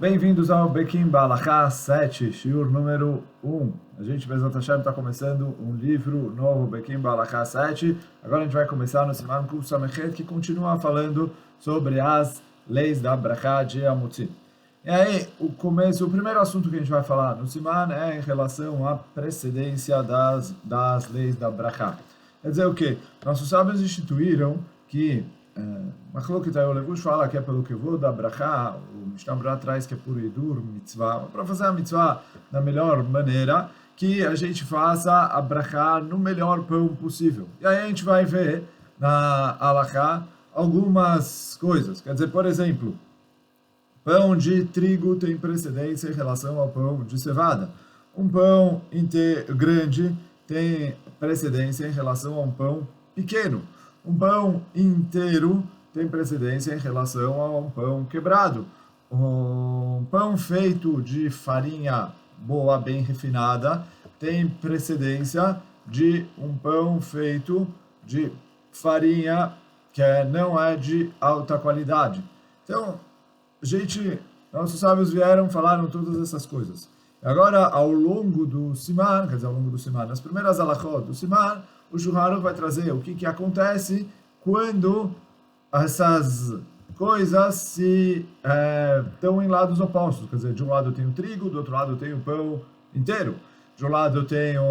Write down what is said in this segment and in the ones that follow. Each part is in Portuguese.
Bem-vindos ao Bekim Balachá 7, shiur número 1. A gente, Bezat Hashem, está começando um livro novo, Bekim Balachá 7. Agora a gente vai começar no Siman Kuf Samechet, que continua falando sobre as leis da Brachá de Amutzi. E aí, o primeiro assunto que a gente vai falar no Siman é em relação à precedência das leis da Brachá. Quer dizer o quê? Nossos sábios instituíram que Machlokit Levush fala que é pelo que vou da Brachá, o Mishnah Berurah traz que é por Hidur Mitzvah, para fazer a Mitzvah da melhor maneira, que a gente faça a Brachá no melhor pão possível. E aí a gente vai ver na Halachá algumas coisas. Quer dizer, por exemplo, pão de trigo tem precedência em relação ao pão de cevada. Um pão grande tem precedência em relação a um pão pequeno. Um pão inteiro tem precedência em relação a um pão quebrado. Um pão feito de farinha boa, bem refinada, tem precedência de um pão feito de farinha que não é de alta qualidade. Então, nossos sábios falaram todas essas coisas. Agora, ao longo do Siman, nas primeiras halachot do Siman, o Shulchan Aruch vai trazer o que acontece quando essas coisas estão em lados opostos. Quer dizer, de um lado tem o trigo, do outro lado tem o pão inteiro. De um lado eu tenho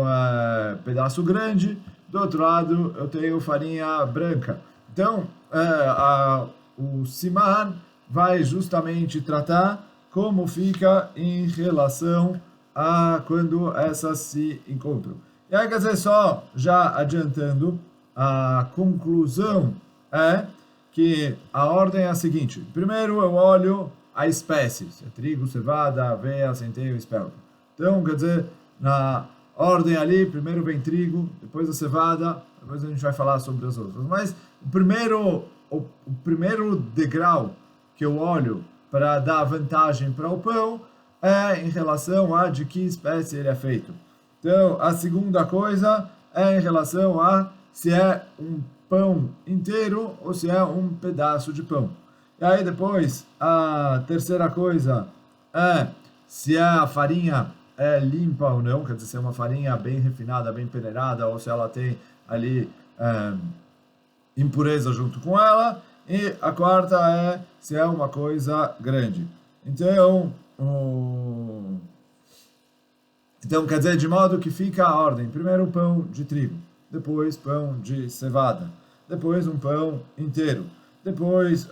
pedaço grande, do outro lado eu tenho farinha branca. Então, o Siman vai justamente tratar como fica em relação a quando essas se encontram. E aí, quer dizer, só já adiantando, a conclusão é que a ordem é a seguinte. Primeiro eu olho a espécie, se é trigo, cevada, aveia, centeio, espelta. Então, quer dizer, na ordem ali, primeiro vem trigo, depois a cevada, depois a gente vai falar sobre as outras. Mas o primeiro degrau que eu olho para dar vantagem para o pão é em relação a de que espécie ele é feito. Então, a segunda coisa é em relação a se é um pão inteiro ou se é um pedaço de pão. E aí depois, a terceira coisa é se a farinha é limpa ou não, quer dizer, se é uma farinha bem refinada, bem peneirada, ou se ela tem ali impureza junto com ela. E a quarta é se é uma coisa grande. Então, quer dizer, de modo que fica a ordem. Primeiro pão de trigo, depois pão de cevada, depois um pão inteiro, depois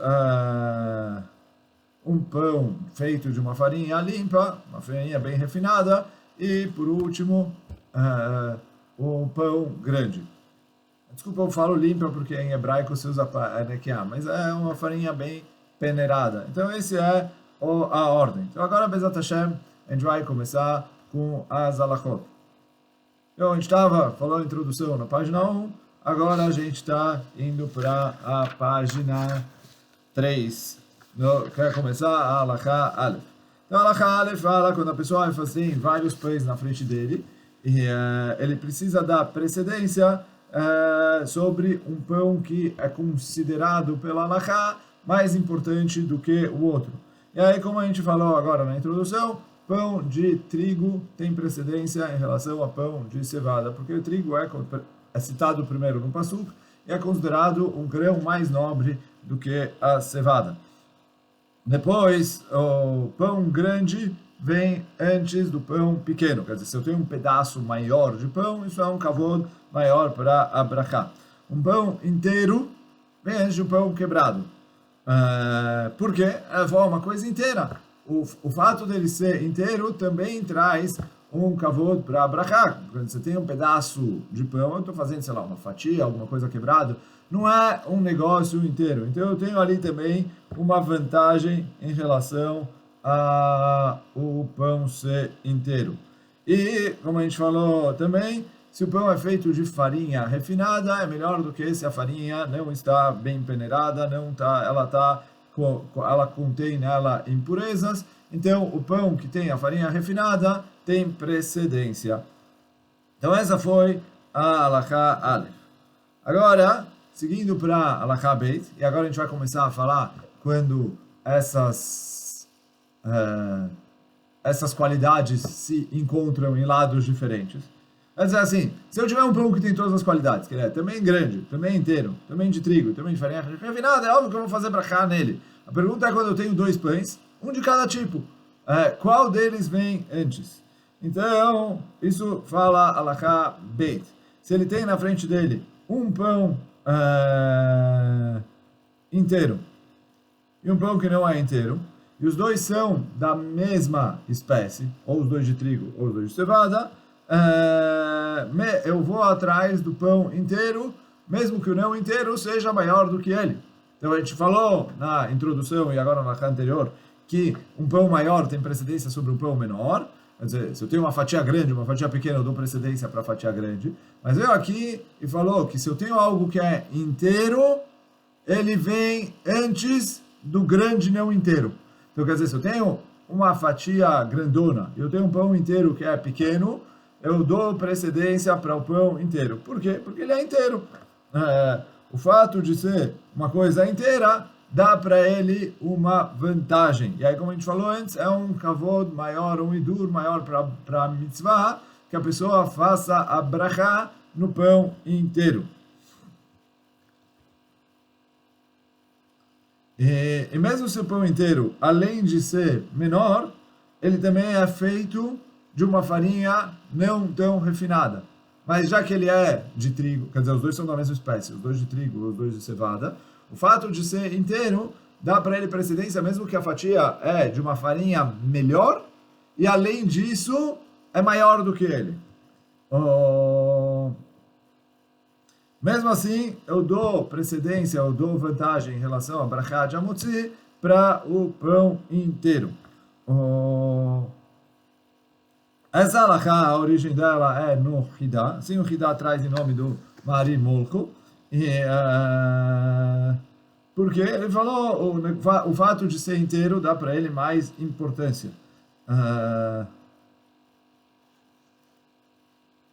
um pão feito de uma farinha limpa, uma farinha bem refinada, e por último, o pão grande. Desculpa, eu falo limpa porque em hebraico se usa nekiah, mas é uma farinha bem peneirada. Então, essa é a ordem. Então, agora, Bezat Hashem, a gente vai começar com as halachot. Então, a gente estava falando a introdução na página 1, agora a gente está indo para a página 3. Quer começar a halachá Aleph. Então, a halachá Aleph fala quando a pessoa tem vários pães na frente dele, e ele precisa dar precedência sobre um pão que é considerado pela halachá mais importante do que o outro. E aí, como a gente falou agora na introdução, pão de trigo tem precedência em relação a pão de cevada, porque o trigo é citado primeiro no Pasuk e é considerado um grão mais nobre do que a cevada. Depois, o pão grande vem antes do pão pequeno, quer dizer, se eu tenho um pedaço maior de pão, isso é um kavod maior para a brachá. Um pão inteiro vem antes de um pão quebrado. Porque é uma coisa inteira. O fato dele ser inteiro também traz um kavod para a brachá. Quando você tem um pedaço de pão, eu estou fazendo, sei lá, uma fatia, alguma coisa quebrada, não é um negócio inteiro. Então eu tenho ali também uma vantagem em relação ao pão ser inteiro. E, como a gente falou também, se o pão é feito de farinha refinada, é melhor do que se a farinha não está bem peneirada, ela contém nela impurezas. Então, o pão que tem a farinha refinada tem precedência. Então, essa foi a halachá Aleph. Agora, seguindo para a halachá Beit, e agora a gente vai começar a falar quando essas essas qualidades se encontram em lados diferentes. Quer dizer assim, se eu tiver um pão que tem todas as qualidades, que ele é também grande, também inteiro, também de trigo, também de farinha refinada, é óbvio que eu vou fazer brachá nele. A pergunta é quando eu tenho dois pães, um de cada tipo, qual deles vem antes? Então, isso fala alachá beit. Se ele tem na frente dele um pão inteiro e um pão que não é inteiro, e os dois são da mesma espécie, ou os dois de trigo, ou os dois de cevada, eu vou atrás do pão inteiro, mesmo que o não inteiro seja maior do que ele. Então a gente falou na introdução e agora na anterior que um pão maior tem precedência sobre um pão menor. Quer dizer, se eu tenho uma fatia grande, uma fatia pequena, eu dou precedência para a fatia grande. Mas veio aqui e falou que se eu tenho algo que é inteiro, ele vem antes do grande não inteiro. Então quer dizer, se eu tenho uma fatia grandona e eu tenho um pão inteiro que é pequeno, eu dou precedência para o pão inteiro. Por quê? Porque ele é inteiro. O fato de ser uma coisa inteira dá para ele uma vantagem. E aí, como a gente falou antes, é um kavod maior, um idur maior para a mitzvah, que a pessoa faça a brachá no pão inteiro. E mesmo se o pão inteiro, além de ser menor, ele também é feito de uma farinha não tão refinada. Mas já que ele é de trigo, quer dizer, os dois são da mesma espécie, os dois de trigo, os dois de cevada, o fato de ser inteiro dá para ele precedência, mesmo que a fatia é de uma farinha melhor, e além disso, é maior do que ele. Mesmo assim, eu dou precedência, eu dou vantagem em relação a brachá de amotzi para o pão inteiro. Essa alachá, a origem dela é no Hidá. Sim, o Hidá traz em nome do Mari Molko. Porque ele falou, o fato de ser inteiro dá para ele mais importância.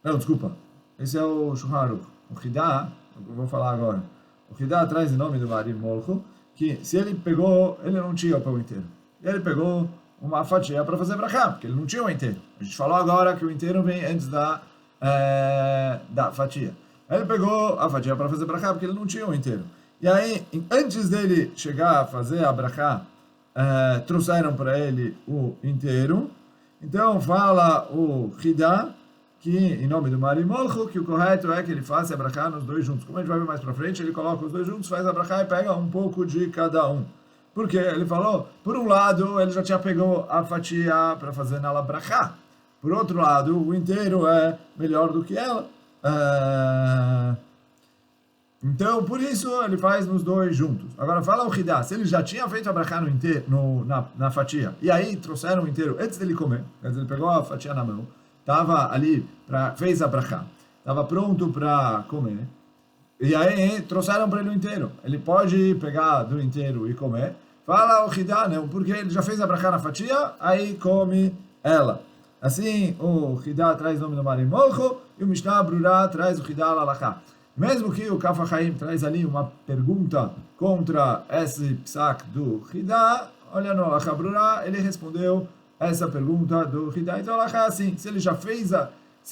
Não, desculpa. Esse é o Shulchan Aruch. O Hidá, eu vou falar agora. O Hidá traz em nome do Mari Molko que se ele pegou, ele não tinha o pão inteiro. Ele pegou uma fatia para fazer brachá, porque ele não tinha o inteiro. A gente falou agora que o inteiro vem antes da fatia. Ele pegou a fatia para fazer brachá, porque ele não tinha o inteiro. E aí, antes dele chegar a fazer a brachá, trouxeram para ele o inteiro. Então, fala o Hidá, que em nome do Mari Molcho, que o correto é que ele faça a brachá nos dois juntos. Como a gente vai ver mais para frente, ele coloca os dois juntos, faz a brachá e pega um pouco de cada um. Porque ele falou, por um lado, ele já tinha pegou a fatia para fazer nela brachá. Por outro lado, o inteiro é melhor do que ela. Então, por isso, ele faz nos dois juntos. Agora, fala o Hidá, se ele já tinha feito a brachá na fatia, e aí trouxeram o inteiro antes dele comer, quer dizer, ele pegou a fatia na mão, estava ali, fez a brachá, estava pronto para comer, e aí trouxeram para ele o inteiro. Ele pode pegar do inteiro e comer. Fala o Hidá, não, porque ele já fez a brachá na fatia, aí come ela. Assim, o Hidá traz o nome do Mari Molcho, e o Mishnah Brurá traz o Hidá Lalachá. Mesmo que o Kaf HaChaim traz ali uma pergunta contra esse psak do Hidá, olha no Lalachá Brurá, ele respondeu essa pergunta do Hidá. Então, Lalachá, assim, se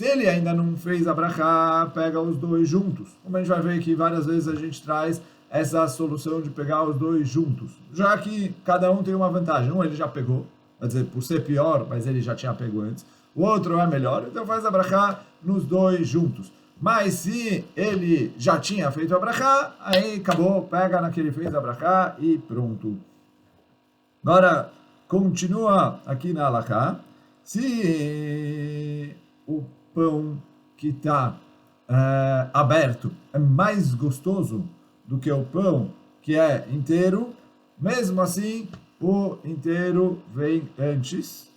ele ainda não fez a brachá, pega os dois juntos. Como a gente vai ver que várias vezes a gente traz essa solução de pegar os dois juntos. Já que cada um tem uma vantagem. Um ele já pegou, quer dizer, por ser pior, mas ele já tinha pego antes. O outro é melhor, então faz a brachá nos dois juntos. Mas se ele já tinha feito a brachá, aí acabou, pega na que ele fez a brachá e pronto. Agora, continua aqui na halachá. Se o pão que está aberto é mais gostoso do que o pão que é inteiro, mesmo assim, o inteiro vem antes.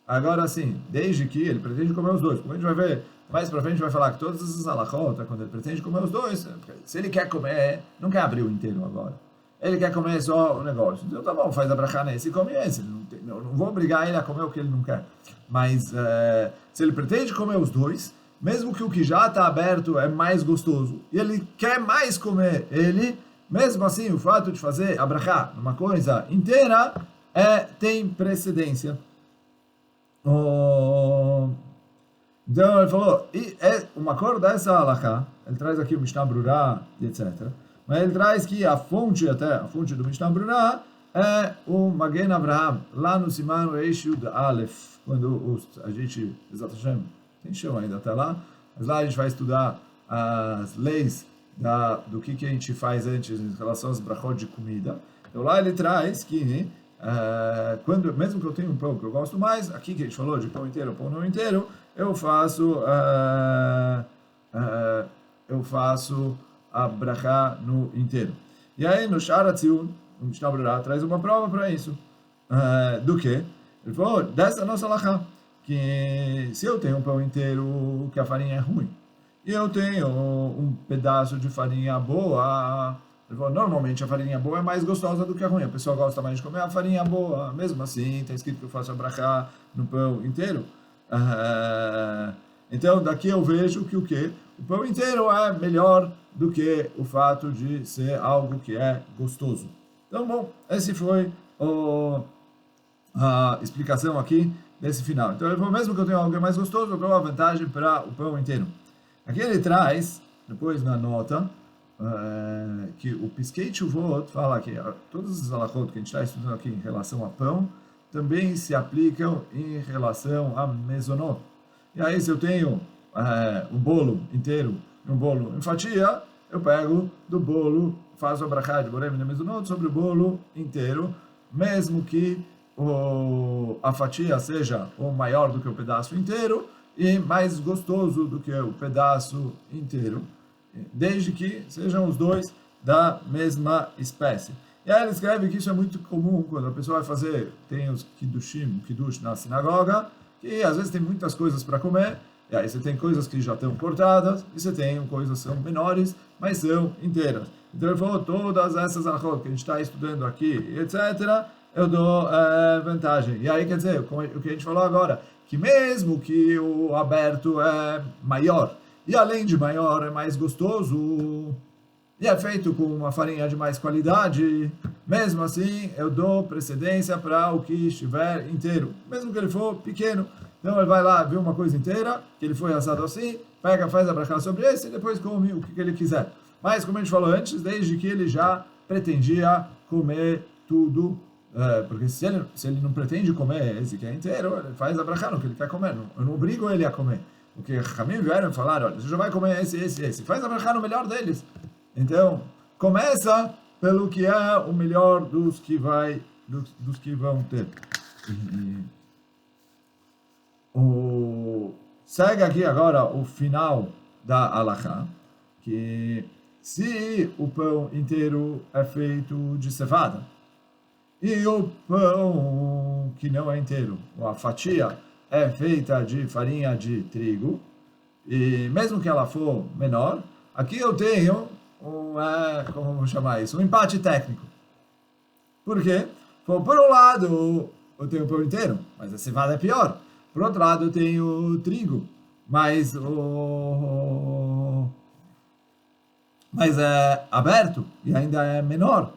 Agora sim, desde que ele pretende comer os dois. Como a gente vai ver mais pra frente, vai falar que todas essas halachot, quando ele pretende comer os dois, se ele quer comer, não quer abrir o inteiro agora. Ele quer comer só o negócio. Então tá bom, faz a brachá nesse e come esse. Não vou obrigar ele a comer o que ele não quer. Mas se ele pretende comer os dois, mesmo que o que já está aberto é mais gostoso, e ele quer mais comer ele, mesmo assim, o fato de fazer a brachá numa coisa inteira, tem precedência. Então ele falou, e é uma cor dessa halakha, ele traz aqui o Mishnah Brurah, etc. Mas ele traz que a fonte do Mishnah Brurah é o Magen Avraham, lá no Siman Reish Yud Aleph, quando a gente, Bezat Hashem, tem chão ainda até lá, mas lá a gente vai estudar as leis do que a gente faz antes em relação às brachot de comida. Então lá ele traz que mesmo que eu tenha um pão que eu gosto mais, aqui que a gente falou de pão inteiro, pão não inteiro, eu faço a brachá no inteiro. E aí no Sharatzion, o Mishnah Brurah traz uma prova para isso. Do que? Ele falou, dessa nossa halakha, que se eu tenho um pão inteiro que a farinha é ruim, e eu tenho um pedaço de farinha boa, ele falou, normalmente a farinha boa é mais gostosa do que a ruim, a pessoa gosta mais de comer a farinha boa, mesmo assim, está escrito que eu faço a brachá no pão inteiro. Então daqui eu vejo que o quê? O pão inteiro é melhor do que o fato de ser algo que é gostoso. Então, bom, esse foi a explicação aqui desse final. Então ele falou, mesmo que eu tenha algo que é mais gostoso, eu dou uma vantagem para o pão inteiro. Aqui ele traz, depois na nota, que o Piskei Teshuvot fala que todas as halachot que a gente está estudando aqui em relação a pão, também se aplicam em relação a mezonot. E aí, se eu tenho um bolo inteiro, um bolo em fatia, eu pego do bolo, faço a brachá de borei mina mezonot sobre o bolo inteiro, mesmo que a fatia seja maior do que o pedaço inteiro e mais gostoso do que o pedaço inteiro, desde que sejam os dois da mesma espécie. E aí ele escreve que isso é muito comum quando a pessoa vai fazer, tem os kiddush na sinagoga, que às vezes tem muitas coisas para comer, e aí você tem coisas que já estão cortadas, e você tem coisas que são menores, mas são inteiras. Então ele falou, todas essas halachot que a gente está estudando aqui, etc., eu dou vantagem. E aí quer dizer, o que a gente falou agora, que mesmo que o aberto é maior, e além de maior é mais gostoso, e é feito com uma farinha de mais qualidade, mesmo assim eu dou precedência para o que estiver inteiro, mesmo que ele for pequeno. Então ele vai lá, vê uma coisa inteira, que ele foi assado assim, pega, faz a brachá sobre esse e depois come o que ele quiser. Mas como a gente falou antes, desde que ele já pretendia comer tudo, porque se ele não pretende comer esse que é inteiro, ele faz a brachá no que ele quer comer, eu não obrigo ele a comer. Porque Ramim vieram e falaram, olha, você já vai comer esse, faz a brachá no melhor deles. Então, começa pelo que é o melhor dos que vão ter. Segue aqui agora o final da halakha, que se o pão inteiro é feito de cevada, e o pão que não é inteiro, ou a fatia, é feita de farinha de trigo, e mesmo que ela for menor, aqui eu tenho como vou chamar isso? Um empate técnico. Por quê? Por um lado, eu tenho o pão inteiro, mas a cevada é pior. Por outro lado, eu tenho trigo, mas é aberto e ainda é menor.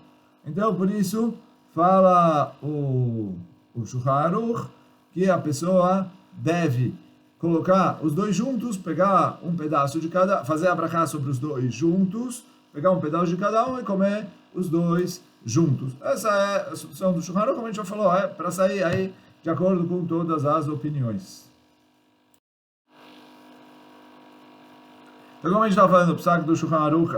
Então, por isso, fala o Shulchan Aruch que a pessoa deve colocar os dois juntos, pegar um pedaço de cada, fazer a brachá sobre os dois juntos, pegar um pedaço de cada um e comer os dois juntos. Essa é a solução do Shulchan Aruch, como a gente já falou, para sair aí de acordo com todas as opiniões. Então, como a gente está falando, o psak do Shulchan Aruch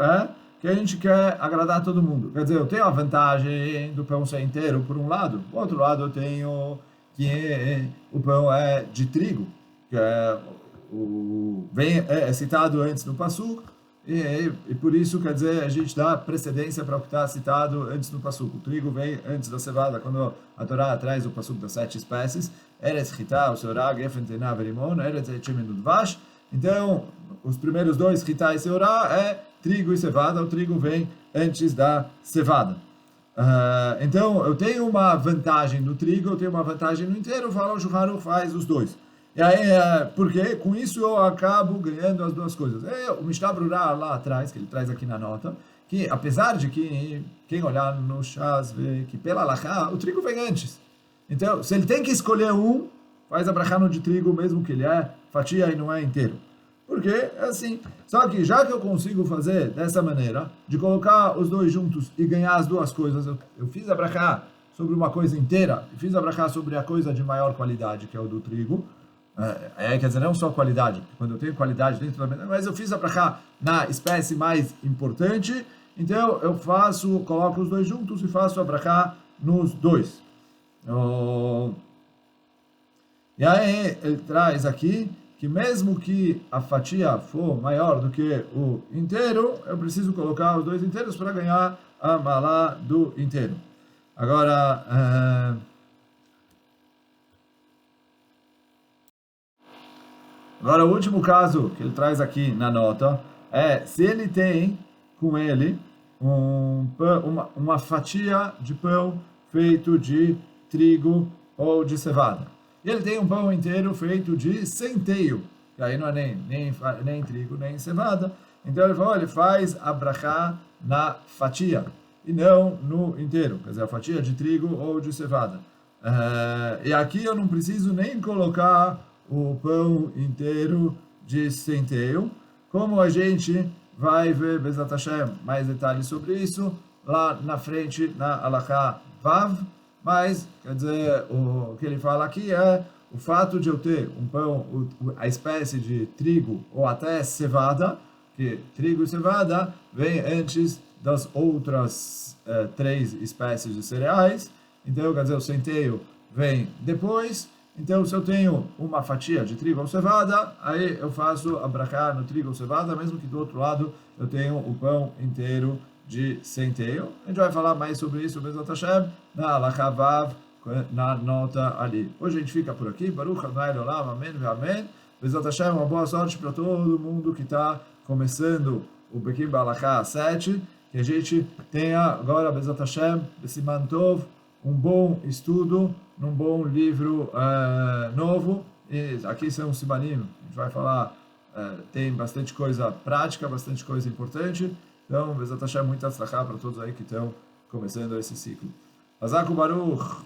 que a gente quer agradar todo mundo. Quer dizer, eu tenho a vantagem do pão ser inteiro, por um lado. Por outro lado, eu tenho que o pão é de trigo, que é citado antes no Pasuk, e por isso, quer dizer, a gente dá precedência para o que está citado antes no Pasuk. O trigo vem antes da cevada, quando a Torá traz o Pasuk das 7 espécies, Eretz Chitá, o Seorá, Gefen, Tená, Verimon, Eretz Echimen, Udvash. Então, os primeiros dois, Chitá e Seorá, é trigo e cevada. O trigo vem antes da cevada. Então, eu tenho uma vantagem no trigo, eu tenho uma vantagem no inteiro, o Shulchan Aruch faz os dois. E aí, porque com isso eu acabo ganhando as duas coisas. O Mishnah Brurah lá atrás, que ele traz aqui na nota, que apesar de que quem olhar no Shas vê que pela halakha o trigo vem antes. Então, se ele tem que escolher um, faz a brachá no de trigo, mesmo que ele é fatia e não é inteiro. Porque é assim. Só que já que eu consigo fazer dessa maneira, de colocar os dois juntos e ganhar as duas coisas, eu fiz a brachá sobre uma coisa inteira, e fiz a brachá sobre a coisa de maior qualidade, que é o do trigo. Quer dizer, não só qualidade, porque quando eu tenho qualidade dentro da... Mas eu fiz a brachá na espécie mais importante, então eu coloco os dois juntos e faço a brachá nos dois. E aí ele traz aqui que mesmo que a fatia for maior do que o inteiro, eu preciso colocar os dois inteiros para ganhar a malá do inteiro. Agora, o último caso que ele traz aqui na nota é se ele tem com ele uma fatia de pão feito de trigo ou de cevada. E ele tem um pão inteiro feito de centeio, que aí não é nem trigo, nem cevada. Então ele falou, ele faz a brachá na fatia, e não no inteiro, quer dizer, a fatia de trigo ou de cevada. E aqui eu não preciso nem colocar o pão inteiro de centeio, como a gente vai ver, Bezat Hashem, mais detalhes sobre isso, lá na frente, na Halachá Vav. Mas, quer dizer, o que ele fala aqui é o fato de eu ter um pão, a espécie de trigo ou até cevada, que trigo e cevada vem antes das outras três espécies de cereais. Então, quer dizer, o centeio vem depois. Então, se eu tenho uma fatia de trigo ou cevada, aí eu faço a brachá no trigo ou cevada, mesmo que do outro lado eu tenho o pão inteiro de centeio. A gente vai falar mais sobre isso, Bezat Hashem, na Halachá Vav, na nota ali. Hoje a gente fica por aqui. Baruch Adonai Olam, amém, amém. Bezat Hashem, uma boa sorte para todo mundo que está começando o Bekim Balachá 7. Que a gente tenha agora, Bezat Hashem, Besiman Tov, um bom estudo, num bom livro novo. E aqui são os Simanim, a gente vai falar, tem bastante coisa prática, bastante coisa importante. Então, Bezat Hashem, muita tzlachá para todos aí que estão começando esse ciclo. Hazak Baruch!